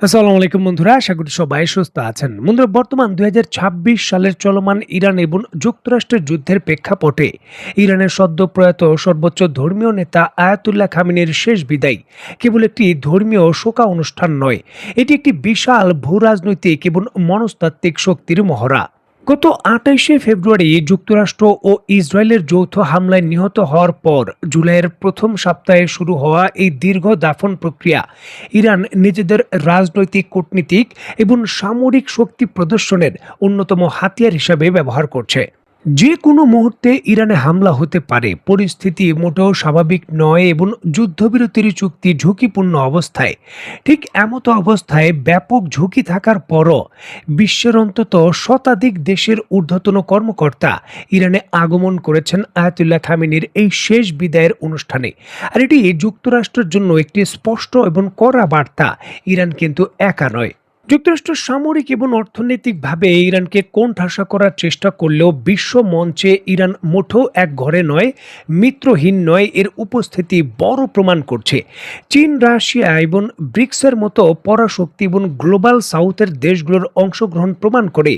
আসসালামু আলাইকুম বন্ধুরা, আশা করি সবাই সুস্থ আছেন। বন্ধুরা, বর্তমান ২০২৬ সালের চলমান ইরান এবং যুক্তরাষ্ট্রের যুদ্ধের প্রেক্ষাপটে ইরানের সদ্য প্রয়াত সর্বোচ্চ ধর্মীয় নেতা আয়াতুল্লাহ খামেনির শেষ বিদায় কেবল একটি ধর্মীয় শোকা অনুষ্ঠান নয়, এটি একটি বিশাল ভূরাজনৈতিক এবং মনস্তাত্ত্বিক শক্তির মহড়া। গত ২৮শে ফেব্রুয়ারি যুক্তরাষ্ট্র ও ইসরায়েলের যৌথ হামলায় নিহত হওয়ার পর জুলাইয়ের প্রথম সপ্তাহে শুরু হওয়া এই দীর্ঘ দাফন প্রক্রিয়া ইরান নিজেদের রাজনৈতিক, কূটনীতিক এবং সামরিক শক্তি প্রদর্শনের অন্যতম হাতিয়ার হিসাবে ব্যবহার করছে। যে কোনো মুহূর্তে ইরানে হামলা হতে পারে, পরিস্থিতি মোটেও স্বাভাবিক নয় এবং যুদ্ধবিরতির চুক্তি ঝুঁকিপূর্ণ অবস্থায়। ঠিক এমতো অবস্থায় ব্যাপক ঝুঁকি থাকার পরও বিশ্বের অন্তত শতাধিক দেশের ঊর্ধ্বতন কর্মকর্তা ইরানে আগমন করেছেন আয়াতুল্লাহ খামেনির এই শেষ বিদায়ের অনুষ্ঠানে। আর এটি যুক্তরাষ্ট্রের জন্য একটি স্পষ্ট এবং কড়া বার্তা, ইরান কিন্তু একা নয়। যুক্তরাষ্ট্র সামরিক এবং অর্থনৈতিকভাবে ইরানকে কোণঠাসা করার চেষ্টা করলেও বিশ্ব মঞ্চে ইরান মোটেও এক ঘরে নয়, মিত্রহীন নয়, এর উপস্থিতি বড় প্রমাণ করছে। চীন, রাশিয়া এবং ব্রিক্সের মতো পরাশক্তি এবং গ্লোবাল সাউথের দেশগুলোর অংশগ্রহণ প্রমাণ করে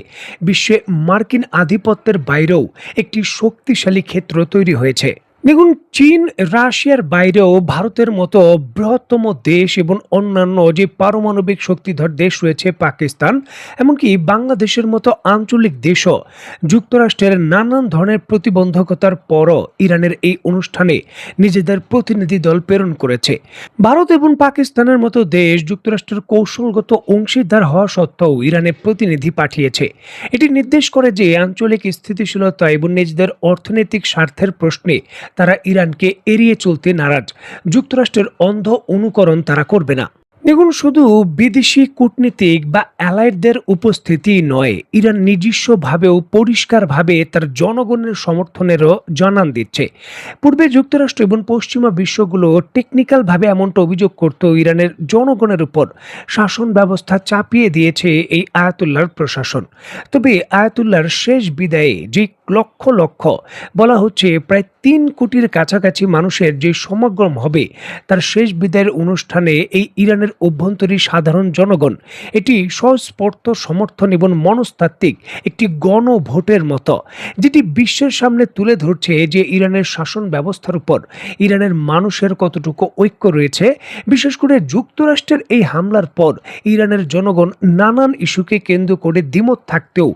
বিশ্বে মার্কিন আধিপত্যের বাইরেও একটি শক্তিশালী ক্ষেত্র তৈরি হয়েছে। দেখুন, চীন, রাশিয়ার বাইরেও ভারতের মতো বৃহত্তম দেশ এবং অন্যান্য যে পারমাণবিক শক্তিধর দেশ রয়েছে, পাকিস্তান, এমনকি বাংলাদেশের মতো আঞ্চলিক দেশও যুক্তরাষ্ট্রের নানান ধরনের প্রতিবন্ধকতার পরও ইরানের এই অনুষ্ঠানে নিজেদের প্রতিনিধি দল প্রেরণ করেছে। ভারত এবং পাকিস্তানের মতো দেশ যুক্তরাষ্ট্রের কৌশলগত অংশীদার হওয়া সত্ত্বেও ইরানে প্রতিনিধি পাঠিয়েছে। এটি নির্দেশ করে যে আঞ্চলিক স্থিতিশীলতা এবং নিজেদের অর্থনৈতিক স্বার্থের প্রশ্নে তারা ইরানকে এড়িয়ে চলতে নারাজ। যুক্তরাষ্ট্রের অন্ধ অনুকরণ তারা করবে না। দেখুন, শুধু বিদেশি কূটনীতিক বা অ্যালাইডদের উপস্থিতি নয়, ইরান নিজস্বভাবেও পরিষ্কারভাবে তার জনগণের সমর্থনেরও জানান দিচ্ছে। পূর্বে যুক্তরাষ্ট্র এবং পশ্চিমা বিশ্বগুলো টেকনিক্যালভাবে এমনটা অভিযোগ করত, ইরানের জনগণের উপর শাসন ব্যবস্থা চাপিয়ে দিয়েছে এই আয়াতুল্লাহর প্রশাসন। তবে আয়াতুল্লাহর শেষ বিদায়ে যে লক্ষ লক্ষ, বলা হচ্ছে প্রায় ৩ কোটির কাছাকাছি মানুষের যে সমাগম হবে তার শেষ বিদায়ের অনুষ্ঠানে, এই ইরানের অভ্যন্তরীণ সাধারণ জনগণ এটি স্বস্পর্ত সমর্থন এবং মনস্তাত্ত্বিক একটি গণভোটের মতো, যেটি বিশ্বের সামনে তুলে ধরছে যে ইরানের শাসন ব্যবস্থার উপর ইরানের মানুষের কতটুকু ঐক্য রয়েছে। বিশেষ করে যুক্তরাষ্ট্রের এই হামলার পর ইরানের জনগণ নানান ইস্যুকে কেন্দ্র করে দ্বিমত থাকতেও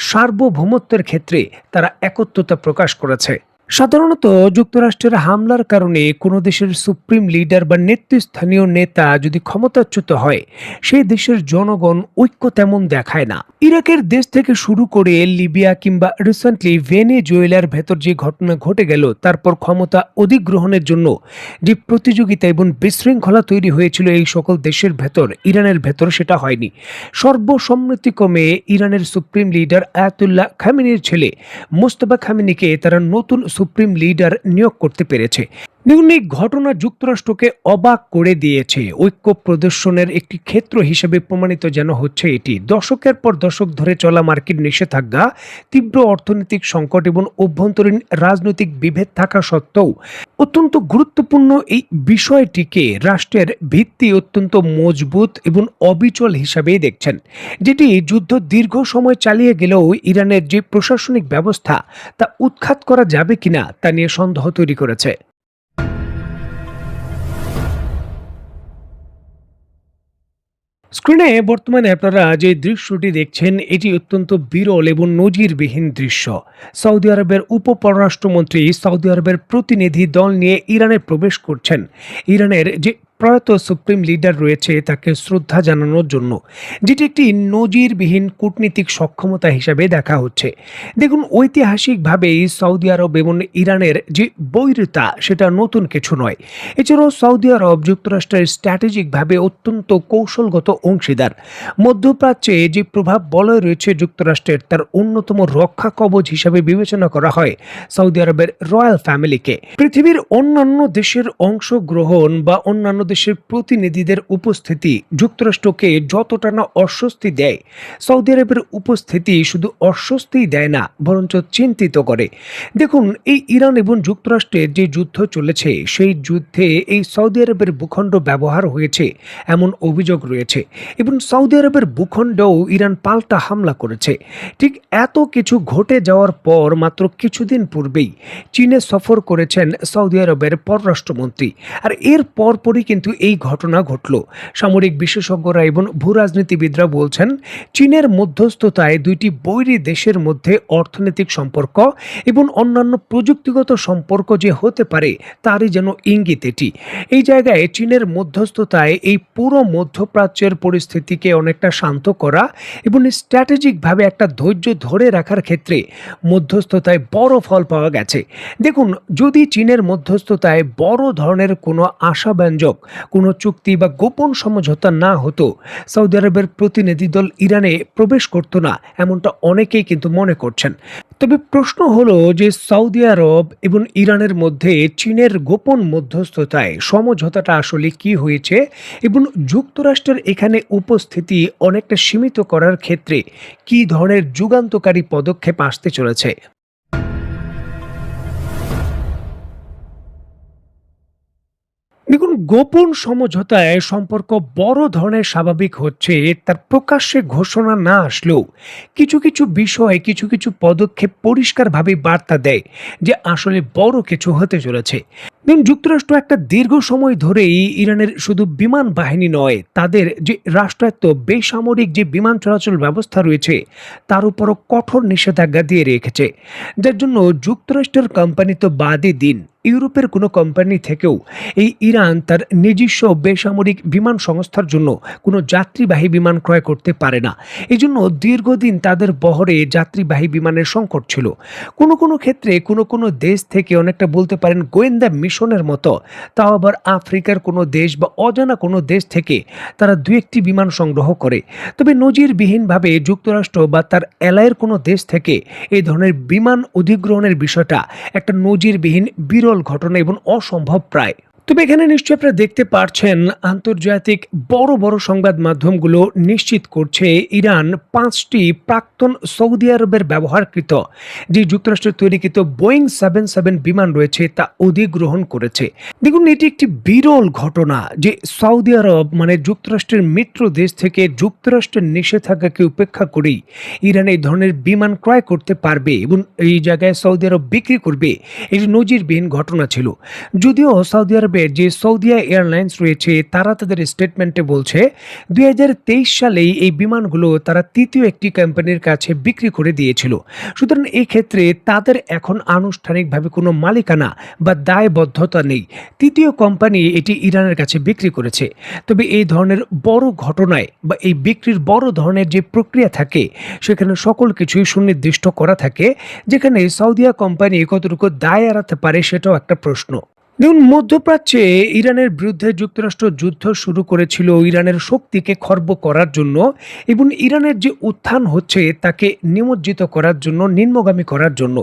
সার্বভৌমত্বের ক্ষেত্রে তারা একত্রতা প্রকাশ করেছে। সাধারণত যুক্তরাষ্ট্রের হামলার কারণে কোনো দেশের সুপ্রিম লিডার বা নেতৃস্থানীয় নেতা যদি ক্ষমতাচ্যুত হয়, সেই দেশের জনগণ ঐক্য তেমন দেখায় না। ইরাকের দেশ থেকে শুরু করে লিবিয়া কিংবা রিসেন্টলি ভেনেজুয়েলার ভেতর যে ঘটনা ঘটে গেল, তারপর ক্ষমতা অধিগ্রহণের জন্য যে প্রতিযোগিতা এবং বিশৃঙ্খলা তৈরি হয়েছিল এই সকল দেশের ভেতর, ইরানের ভেতর সেটা হয়নি। সর্বসম্মতিক্রমে ইরানের সুপ্রিম লিডার আয়াতুল্লাহ খামেনির ছেলে মোস্তফা খামেনিকে তারা নতুন সুপ্রিম লিডার নিয়োগ করতে পেরেছে। দেখুন, এই ঘটনা যুক্তরাষ্ট্রকে অবাক করে দিয়েছে। ঐক্য প্রদর্শনের একটি ক্ষেত্র হিসেবে প্রমাণিত যেন হচ্ছে এটি। দশকের পর দশক ধরে চলা মার্কিন নিষেধাজ্ঞা, তীব্র অর্থনৈতিক সংকট এবং অভ্যন্তরীণ রাজনৈতিক বিভেদ থাকা সত্ত্বেও অত্যন্ত গুরুত্বপূর্ণ এই বিষয়টিকে রাষ্ট্রের ভিত্তি অত্যন্ত মজবুত এবং অবিচল হিসাবেই দেখছেন, যেটি যুদ্ধ দীর্ঘ সময় চালিয়ে গেলেও ইরানের যে প্রশাসনিক ব্যবস্থা তা উৎখাত করা যাবে কিনা তা নিয়ে সন্দেহ তৈরি করেছে। স্ক্রিনে বর্তমানে আপনারা যে দৃশ্যটি দেখছেন, এটি অত্যন্ত বিরল এবং নজিরবিহীন দৃশ্য। সৌদি আরবের উপপররাষ্ট্রমন্ত্রী সৌদি আরবের প্রতিনিধি দল নিয়ে ইরানে প্রবেশ করছেন, ইরানের যে প্রয়াত সুপ্রিম লিডার রয়েছে তাকে শ্রদ্ধা জানানোর জন্য, যেটি একটি নজিরবিহীন কূটনীতিক সক্ষমতা হিসাবে দেখা হচ্ছে। দেখুন, ঐতিহাসিকভাবেই সৌদি আরব এবং ইরানের যে বৈরিতা সেটা নতুন কিছু নয়। এছাড়াও সৌদি আরব যুক্তরাষ্ট্রের স্ট্র্যাটেজিকভাবে অত্যন্ত কৌশলগত অংশীদার। মধ্যপ্রাচ্যে যে প্রভাব বলয় রয়েছে যুক্তরাষ্ট্রের, তার অন্যতম রক্ষা কবচ হিসাবে বিবেচনা করা হয় সৌদি আরবের রয়্যাল ফ্যামিলিকে। পৃথিবীর অন্যান্য দেশের অংশগ্রহণ বা অন্যান্য দেশের প্রতিনিধিদের উপস্থিতি যুক্তরাষ্ট্রকে যতটা না অস্বস্তি দেয়, সৌদি আরবের উপস্থিতি শুধু অস্বস্তিই দেয় না, বরঞ্চ চিন্তিত করে। দেখুন, এই ইরান এবং যুক্তরাষ্ট্রের যে যুদ্ধ চলেছে, সেই যুদ্ধে এই সৌদি আরবের ভূখণ্ড ব্যবহার হয়েছে এমন অভিযোগ রয়েছে এবং সৌদি আরবের ভূখণ্ডেও ইরান পাল্টা হামলা করেছে। ঠিক এত কিছু ঘটে যাওয়ার পর মাত্র কিছুদিন পূর্বেই চীনে সফর করেছেন সৌদি আরবের পররাষ্ট্রমন্ত্রী। আর এর পরপরই কিন্তু এই ঘটনা ঘটল। সামরিক বিশেষজ্ঞরা এবং ভূরাজনীতিবিদরা বলছেন, চীনের মধ্যস্থতায় দুইটি বৈরী দেশের মধ্যে অর্থনৈতিক সম্পর্ক এবং অন্যান্য প্রযুক্তিগত সম্পর্ক যে হতে পারে তারই যেন ইঙ্গিত এটি। এই জায়গায় চীনের মধ্যস্থতায় এই পুরো মধ্যপ্রাচ্যের পরিস্থিতিকে অনেকটা শান্ত করা এবং স্ট্র্যাটেজিকভাবে একটা ধৈর্য ধরে রাখার ক্ষেত্রে মধ্যস্থতায় বড় ফল পাওয়া গেছে। দেখুন, যদি চীনের মধ্যস্থতায় বড় ধরনের কোনো আশাব্যঞ্জক কোনো চুক্তি বা গোপন সমঝোতা না হতো, সৌদি আরবের প্রতিনিধি দল ইরানে প্রবেশ করত না, এমনটা অনেকেই কিন্তু মনে করছেন। তবে প্রশ্ন হলো যে সৌদি আরব এবং ইরানের মধ্যে চীনের গোপন মধ্যস্থতায় সমঝোতাটা আসলে কি হয়েছে এবং যুক্তরাষ্ট্রের এখানে উপস্থিতি অনেকটা সীমিত করার ক্ষেত্রে কি ধরনের যুগান্তকারী পদক্ষেপ আসতে চলেছে। দেখুন, গোপন সমঝোতায় সম্পর্ক বড় ধরনের স্বাভাবিক হচ্ছে তার প্রকাশ্যে ঘোষণা না আসলেও কিছু কিছু বিষয়, কিছু কিছু পদক্ষেপ পরিষ্কারভাবে বার্তা দেয় যে আসলে বড় কিছু হতে চলেছে। দেখুন, যুক্তরাষ্ট্র একটা দীর্ঘ সময় ধরেই ইরানের শুধু বিমান বাহিনী নয়, তাদের যে রাষ্ট্রায়ত্ত বেসামরিক যে বিমান চলাচল ব্যবস্থা রয়েছে তার উপরও কঠোর নিষেধাজ্ঞা দিয়ে রেখেছে, যার জন্য যুক্তরাষ্ট্রের কোম্পানি তো বাদই দিন, ইউরোপের কোনো কোম্পানি থেকেও এই ইরান তার নিজস্ব বেসামরিক বিমান সংস্থার জন্য কোনো যাত্রীবাহী বিমান ক্রয় করতে পারে না। এই জন্য দীর্ঘদিন তাদের বহরে যাত্রীবাহী বিমানের সংকট ছিল। কোনো কোনো ক্ষেত্রে কোনো কোনো দেশ থেকে, অনেকটা বলতে পারেন গোয়েন্দা মিশনের মতো, তাও আবার আফ্রিকার কোনো দেশ বা অজানা কোনো দেশ থেকে তারা দু একটি বিমান সংগ্রহ করে। তবে নজিরবিহীনভাবে যুক্তরাষ্ট্র বা তার এলায়ের কোনো দেশ থেকে এই ধরনের বিমান অধিগ্রহণের বিষয়টা একটা নজিরবিহীন বিরল ঘটনা এবং অসম্ভব প্রায়। তবে এখানে নিশ্চয়ই আপনারা দেখতে পাচ্ছেন, আন্তর্জাতিক বড় বড় সংবাদ মাধ্যমগুলো নিশ্চিত করছে ইরান 5টি প্রাক্তন সৌদি আরবের ব্যবহারকৃত যে যুক্তরাষ্ট্রের তৈরিকৃত বোয়িং 77 বিমান রয়েছে তা অধিগ্রহণ করেছে। দেখুন, এটি একটি বিরল ঘটনা যে সৌদি আরব মানে যুক্তরাষ্ট্রের মিত্র দেশ থেকে যুক্তরাষ্ট্রের নিষেধাজ্ঞাকে উপেক্ষা করেই ইরান এই ধরনের বিমান ক্রয় করতে পারবে এবং এই জায়গায় সৌদি আরব বিক্রি করবে। এটি নজিরবিহীন ঘটনা ছিল। যদিও সৌদি আরব যে সৌদিয়া এয়ারলাইন্স রয়েছে তারা তাদের স্টেটমেন্টে বলছে 2023 সালেই এই বিমানগুলো তারা তৃতীয় একটি কোম্পানির কাছে বিক্রি করে দিয়েছিল। সুতরাং এই ক্ষেত্রে তাদের এখন আনুষ্ঠানিকভাবে কোনো মালিকানা বা দায়বদ্ধতা নেই। তৃতীয় কোম্পানি এটি ইরানের কাছে বিক্রি করেছে। তবে এই ধরনের বড় ঘটনায় বা এই বিক্রির বড় ধরনের যে প্রক্রিয়া থাকে সেখানে সকল কিছুই সুনির্দিষ্ট করা থাকে, যেখানে সৌদিয়া কোম্পানি কতটুকু দায় এড়াতে পারে সেটাও একটা প্রশ্ন। দেখুন, মধ্যপ্রাচ্যে ইরানের বিরুদ্ধে যুক্তরাষ্ট্র যুদ্ধ শুরু করেছিল ইরানের শক্তিকে খর্ব করার জন্য এবং ইরানের যে উত্থান হচ্ছে তাকে নিমজ্জিত করার জন্য, নিম্নগামী করার জন্য।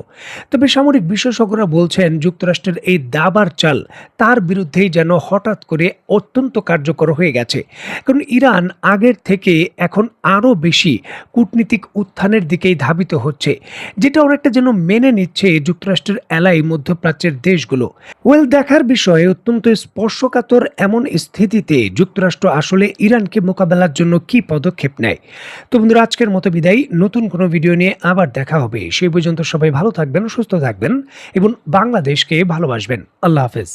তবে সামরিক বিশেষজ্ঞরা বলছেন যুক্তরাষ্ট্রের এই দাবার চাল তার বিরুদ্ধেই যেন হঠাৎ করে অত্যন্ত কার্যকর হয়ে গেছে। কারণ ইরান আগের থেকে এখন আরও বেশি কূটনীতিক উত্থানের দিকেই ধাবিত হচ্ছে, যেটা অনেকটা যেন মেনে নিচ্ছে যুক্তরাষ্ট্রের এলাই মধ্যপ্রাচ্যের দেশগুলো। দেখার বিষয়ে অত্যন্ত স্পর্শকাতর এমন স্থিতিতে যুক্তরাষ্ট্র আসলে ইরানকে মোকাবেলার জন্য কি পদক্ষেপ নেয়। তো বন্ধুরা, আজকের মতো বিদায়। নতুন কোনো ভিডিও নিয়ে আবার দেখা হবে। সেই পর্যন্ত সবাই ভালো থাকবেন, সুস্থ থাকবেন এবং বাংলাদেশকে ভালোবাসবেন। আল্লাহ হাফেজ।